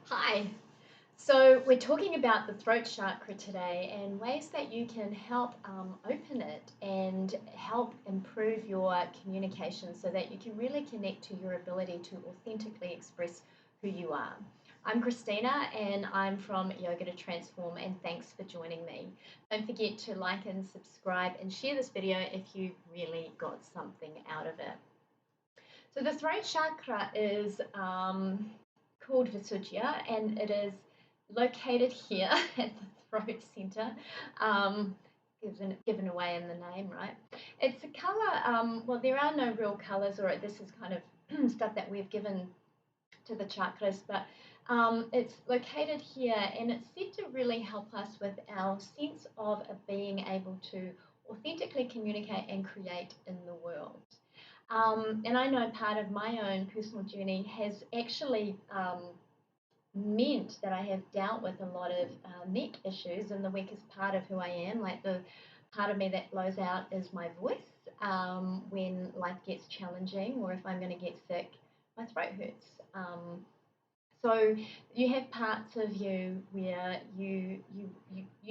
Hi. So, we're talking about the throat chakra today and ways that you can help open it and help improve your communication so that you can really connect to your ability to authentically express who you are. I'm Christina and I'm from Yoga to Transform, and thanks for joining me. Don't forget to like and subscribe and share this video if you really got something out of it. So, the throat chakra is called Visuddhya, and it is located here at the throat center, given away in the name, right? It's a color, well, there are no real colors, or this is kind of stuff that we've given to the chakras, but it's located here, and it's said to really help us with our sense of being able to authentically communicate and create in the world. And I know part of my own personal journey has actually meant that I have dealt with a lot of neck issues, and the weakest part of who I am, like the part of me that blows out, is my voice. When life gets challenging, or if I'm going to get sick, my throat hurts. So you have parts of you where you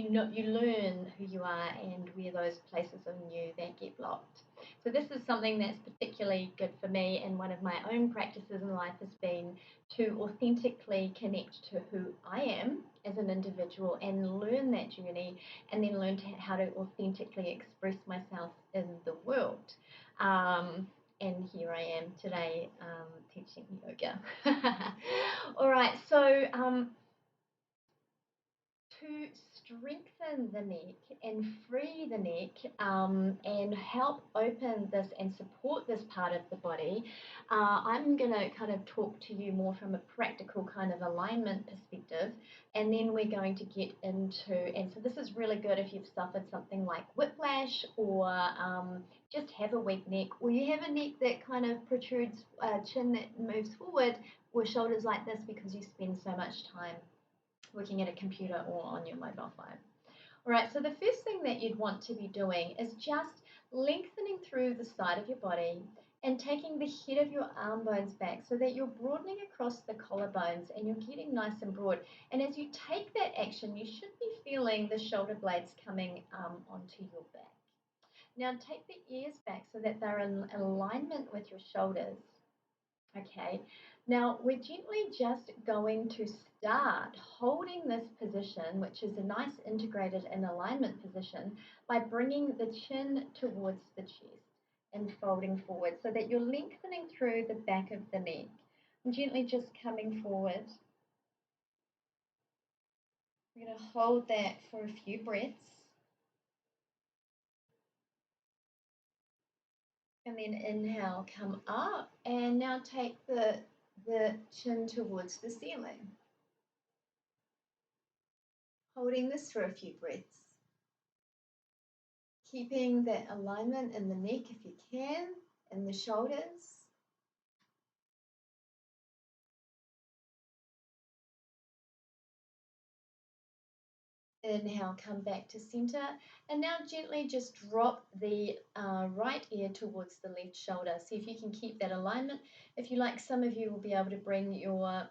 learn who you are and where those places in you that get blocked. So this is something that's particularly good for me, and one of my own practices in life has been to authentically connect to who I am as an individual and learn that journey, and then learn how to authentically express myself in the world. And here I am today teaching yoga. All right, so to strengthen the neck and free the neck, and help open this and support this part of the body, I'm going to kind of talk to you more from a practical kind of alignment perspective, and then we're going to get into, and so this is really good if you've suffered something like whiplash, or just have a weak neck, or you have a neck that kind of protrudes, a chin that moves forward, or shoulders like this because you spend so much time working at a computer or on your mobile phone. All right, so the first thing that you'd want to be doing is just lengthening through the side of your body and taking the head of your arm bones back so that you're broadening across the collarbones and you're getting nice and broad. And as you take that action, you should be feeling the shoulder blades coming onto your back. Now take the ears back so that they're in alignment with your shoulders. Okay, now we're gently just going to start holding this position, which is a nice integrated and alignment position, by bringing the chin towards the chest and folding forward so that you're lengthening through the back of the neck. And gently just coming forward. We're going to hold that for a few breaths, and then inhale, come up, and now take the chin towards the ceiling. Holding this for a few breaths. Keeping that alignment in the neck if you can, and the shoulders. Inhale, come back to center, and now gently just drop the right ear towards the left shoulder. See if you can keep that alignment. If you like, some of you will be able to bring your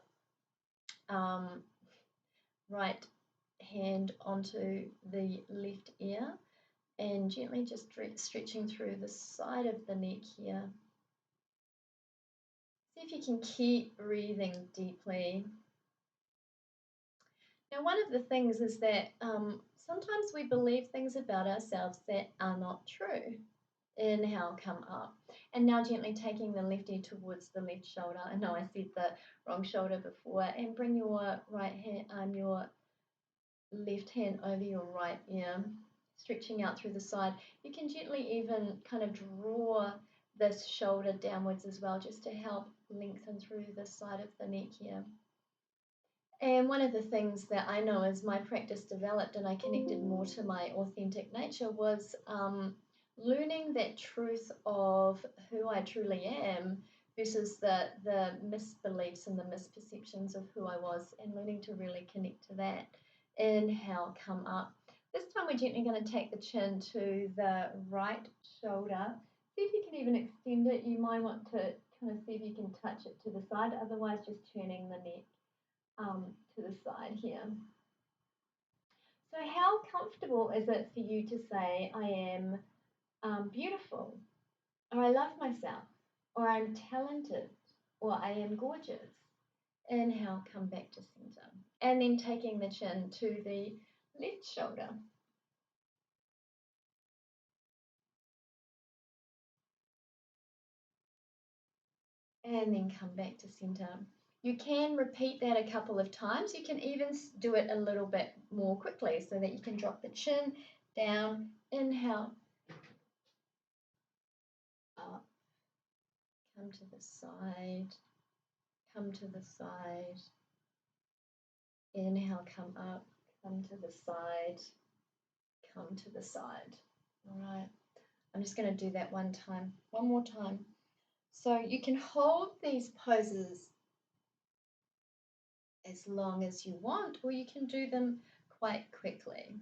right hand onto the left ear and gently just stretching through the side of the neck here. See if you can keep breathing deeply. Now, one of the things is that sometimes we believe things about ourselves that are not true. Inhale, come up. And now gently taking the left ear towards the left shoulder. I know I said the wrong shoulder before. And bring your right hand, your left hand over your right ear, stretching out through the side. You can gently even kind of draw this shoulder downwards as well, just to help lengthen through the side of the neck here. And one of the things that I know as my practice developed and I connected more to my authentic nature was learning that truth of who I truly am versus the misbeliefs and the misperceptions of who I was, and learning to really connect to that. Inhale, come up. This time we're gently going to take the chin to the right shoulder. See if you can even extend it. You might want to kind of see if you can touch it to the side, otherwise just turning the neck. to the side here. So how comfortable is it for you to say, I am beautiful, or I love myself, or I'm talented, or I am gorgeous? Inhale, come back to center. And then taking the chin to the left shoulder. And then come back to center. You can repeat that a couple of times. You can even do it a little bit more quickly so that you can drop the chin down, inhale, up, come to the side, come to the side, inhale, come up, come to the side, come to the side. All right, I'm just going to do that one more time. So you can hold these poses as long as you want, or you can do them quite quickly.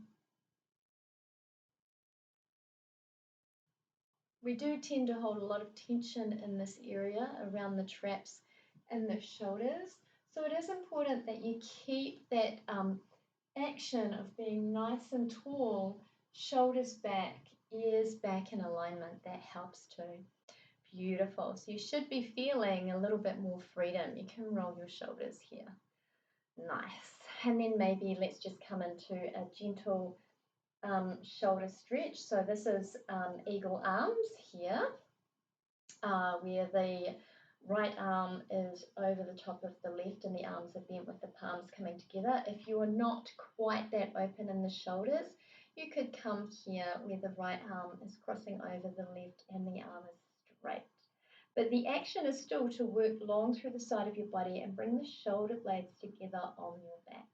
We do tend to hold a lot of tension in this area around the traps and the shoulders. So it is important that you keep that action of being nice and tall, shoulders back, ears back in alignment. That helps too. Beautiful. So you should be feeling a little bit more freedom. You can roll your shoulders here. Nice. And then maybe let's just come into a gentle shoulder stretch. So this is eagle arms here, where the right arm is over the top of the left and the arms are bent with the palms coming together. If you are not quite that open in the shoulders, you could come here where the right arm is crossing over the left and the arm is straight. But the action is still to work long through the side of your body and bring the shoulder blades together on your back.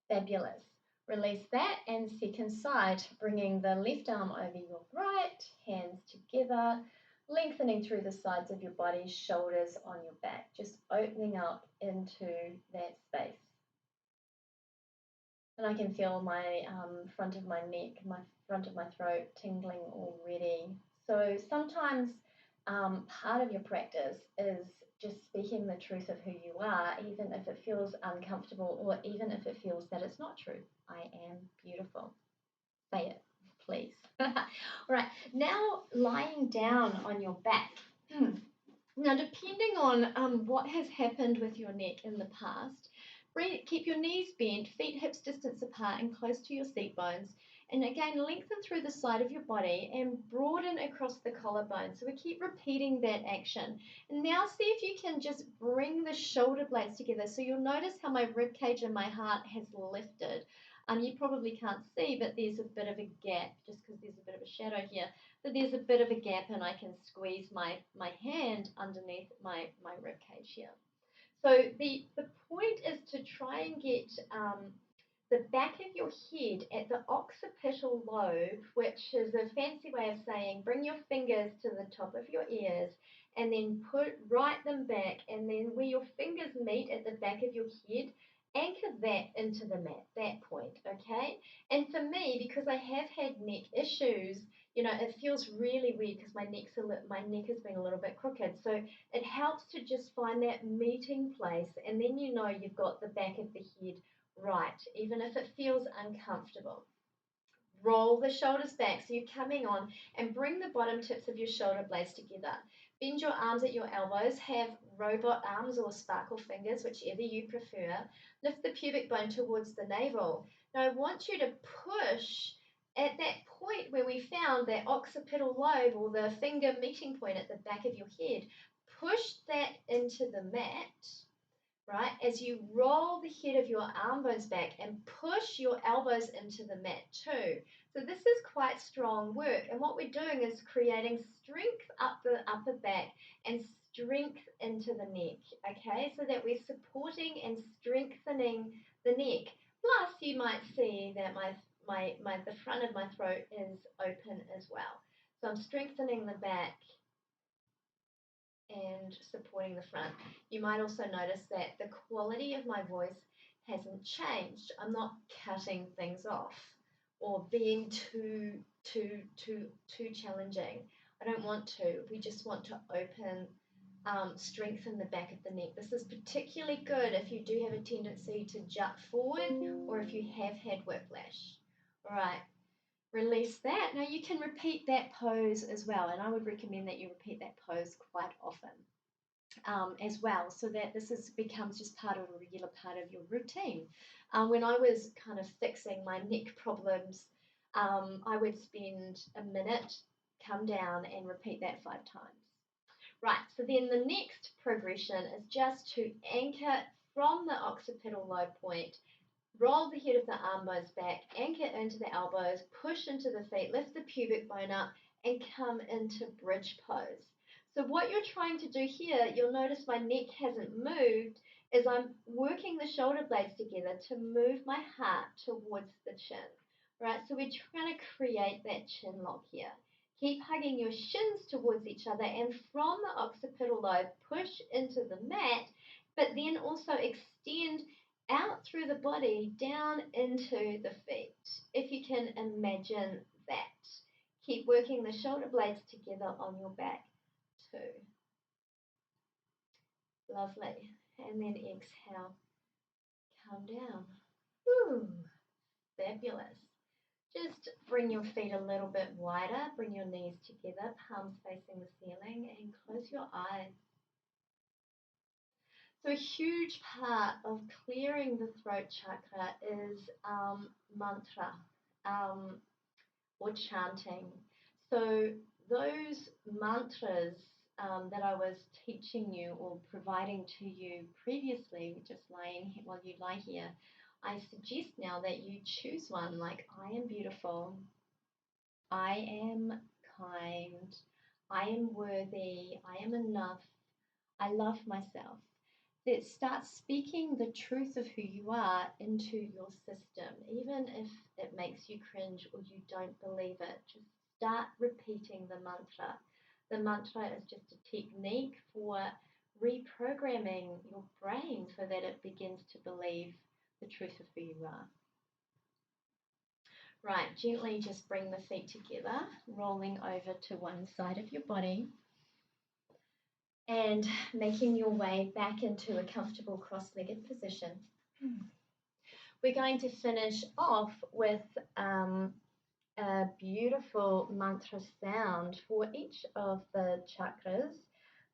Fabulous. Release that, and second side, bringing the left arm over your right, hands together, lengthening through the sides of your body, shoulders on your back, just opening up into that space. And I can feel my front of my neck, my front of my throat tingling already. So sometimes part of your practice is just speaking the truth of who you are, even if it feels uncomfortable or even if it feels that it's not true. I am beautiful. Say it, please. All right, now lying down on your back. Now, depending on what has happened with your neck in the past, keep your knees bent, feet hips distance apart and close to your seat bones. And again, lengthen through the side of your body and broaden across the collarbone. So we keep repeating that action. And now see if you can just bring the shoulder blades together. So you'll notice how my rib cage and my heart has lifted. You probably can't see, but there's a bit of a gap just because there's a bit of a shadow here. So there's a bit of a gap and I can squeeze my hand underneath my rib cage here. So the point is to try and get the back of your head at the occipital lobe, which is a fancy way of saying bring your fingers to the top of your ears and then right them back, and then where your fingers meet at the back of your head, anchor that into the mat, that point, okay? And for me, because I have had neck issues, it feels really weird because my neck has been a little bit crooked. So it helps to just find that meeting place, and then you've got the back of the head right, even if it feels uncomfortable. Roll the shoulders back, so you're coming on, and bring the bottom tips of your shoulder blades together. Bend your arms at your elbows, have robot arms or sparkle fingers, whichever you prefer. Lift the pubic bone towards the navel. Now I want you to push at that point where we found that occipital lobe or the finger meeting point at the back of your head. Push that into the mat, right? As you roll the head of your arm bones back and push your elbows into the mat too. So this is quite strong work. And what we're doing is creating strength up the upper back and strength into the neck, okay? So that we're supporting and strengthening the neck. Plus, you might see that the front of my throat is open as well. So I'm strengthening the back and supporting the front. You might also notice that the quality of my voice hasn't changed. I'm not cutting things off or being too challenging. I don't want to. We just want to open strengthen the back of the neck. This is particularly good if you do have a tendency to jut forward or if you have had whiplash. All right, release that. Now you can repeat that pose as well, and I would recommend that you repeat that pose quite often as well, so that becomes just part of a regular part of your routine. When I was kind of fixing my neck problems, I would spend a minute, come down, and repeat that 5 times. Right, so then the next progression is just to anchor from the occipital low point, roll the head of the arm bones back, anchor into the elbows, push into the feet, lift the pubic bone up, and come into bridge pose. So what you're trying to do here, you'll notice my neck hasn't moved, is I'm working the shoulder blades together to move my heart towards the chin. Right, so we're trying to create that chin lock here. Keep hugging your shins towards each other, and from the occipital lobe, push into the mat, but then also extend out through the body down into the feet, if you can imagine that. Keep working the shoulder blades together on your back too. Lovely. And then exhale, come down. Woo, fabulous. Just bring your feet a little bit wider, bring your knees together, palms facing the ceiling, and close your eyes. So a huge part of clearing the throat chakra is mantra or chanting. So those mantras that I was teaching you or providing to you previously, just while you lie here, I suggest now that you choose one like I am beautiful, I am kind, I am worthy, I am enough, I love myself. That starts speaking the truth of who you are into your system, even if it makes you cringe or you don't believe it. Just start repeating the mantra. The mantra is just a technique for reprogramming your brain so that it begins to believe the truth of who you are. Right, gently just bring the feet together, rolling over to one side of your body and making your way back into a comfortable cross-legged position. We're going to finish off with a beautiful mantra sound for each of the chakras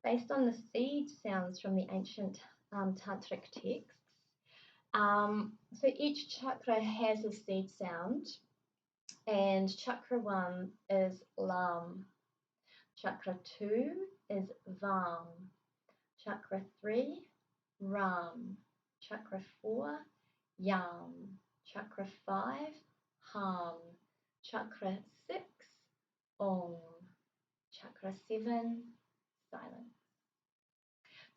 based on the seed sounds from the ancient tantric texts. So each chakra has a seed sound, and chakra 1 is Lam, chakra 2 is Vam, chakra 3 Ram, chakra 4 Yam, chakra 5 Ham, chakra 6 Om, chakra 7 Silence.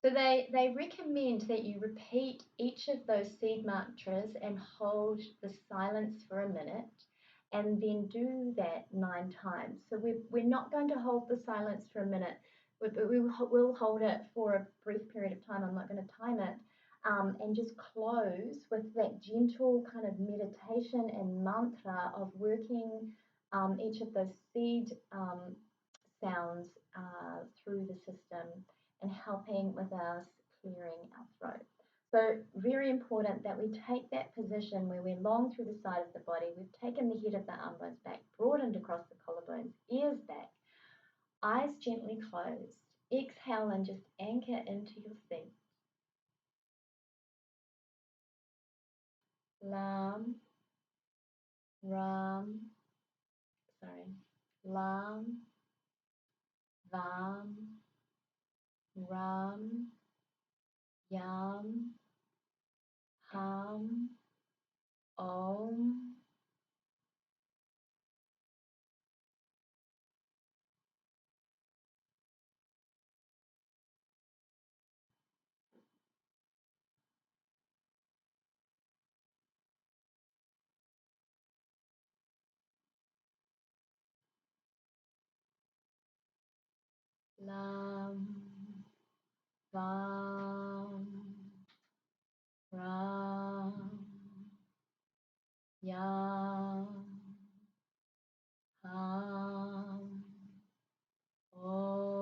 So they recommend that you repeat each of those seed mantras and hold the silence for a minute, and then do that 9 times. So we're not going to hold the silence for a minute, but we'll hold it for a brief period of time. I'm not going to time it. And just close with that gentle kind of meditation and mantra of working each of those seed sounds through the system and helping with us clearing our throat. So very important that we take that position where we're long through the side of the body. We've taken the head of the arm bones back, broadened across the collarbones, ears back, eyes gently closed. Exhale and just anchor into your feet. Lam, Ram, Lam, Vam, Ram, Yam, Ham, Om, Lam, Vam, Ram, Yam, Ham, Om.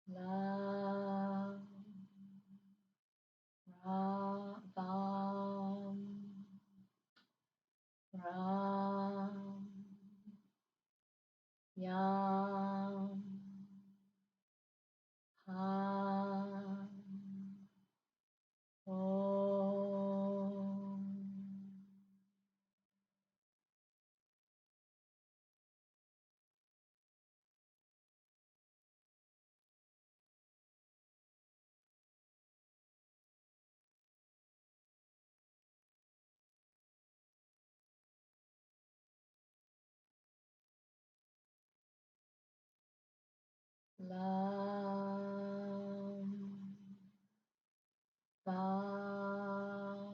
Lam, Ra, Vam, Ram, Yam, Ham, Om. Lam, Vam,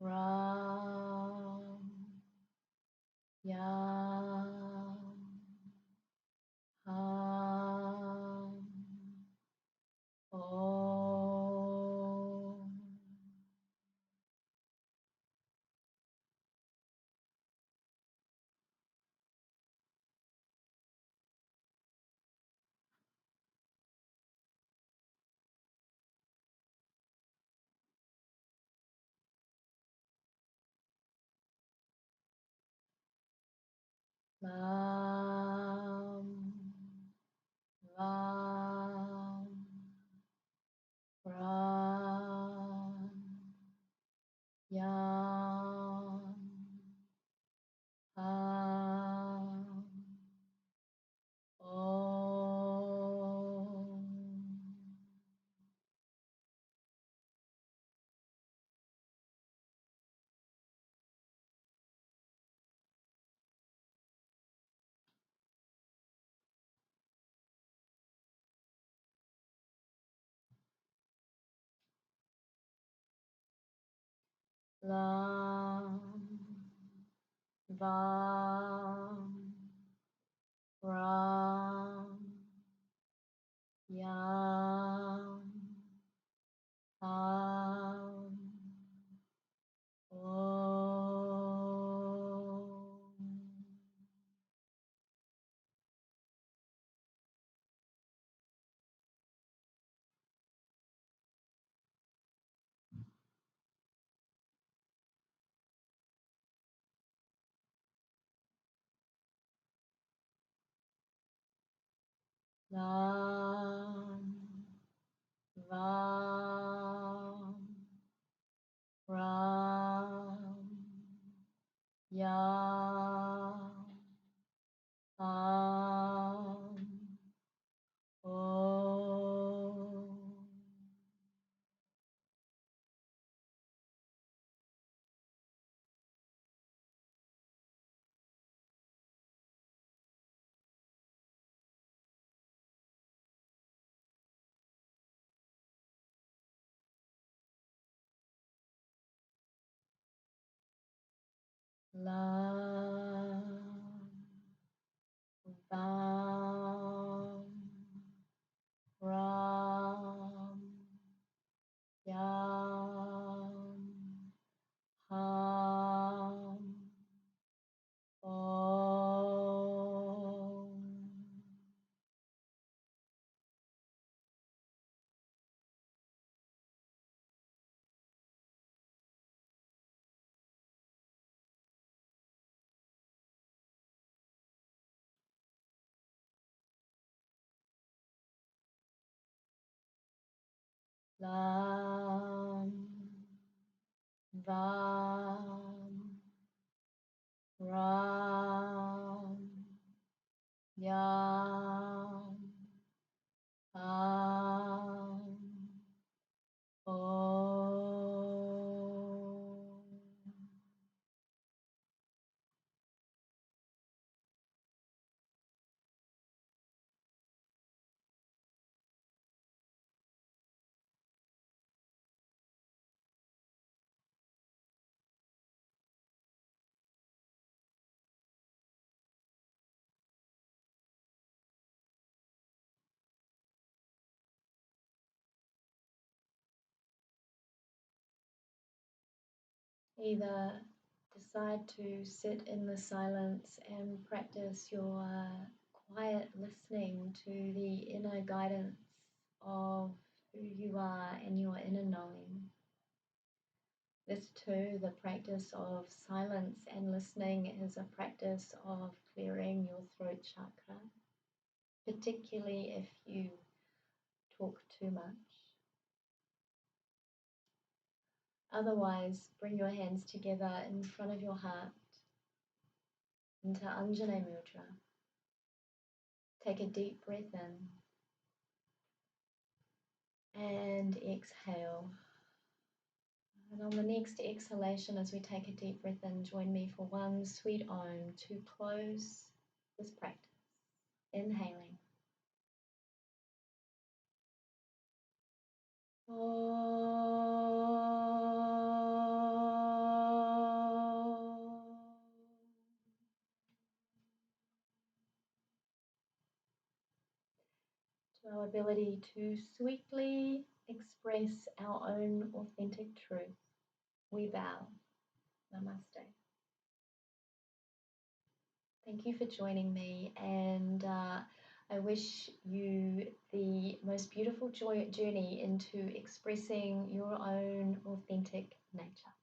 Ram, Yam, Ham, Om. Lam, Vam, Ram, Yam, Ham, Om. Lam, Vam, Ram, Yam, Ham, Om. Lam, Vam, Ram, Yam, Ham, Om. Lam, Vam, Ram, Yam, Ham, Om. Lam, Vam, Ram, Yam, Ham, Om. Either decide to sit in the silence and practice your quiet listening to the inner guidance of who you are and your inner knowing. This too, the practice of silence and listening, is a practice of clearing your throat chakra, particularly if you talk too much. Otherwise, bring your hands together in front of your heart into Anjane Mudra. Take a deep breath in and exhale. And on the next exhalation, as we take a deep breath in, join me for one sweet Om to close this practice. Inhaling. To our ability to sweetly express our own authentic truth, we bow. Namaste. Thank you for joining me, and I wish you the most beautiful journey into expressing your own authentic nature.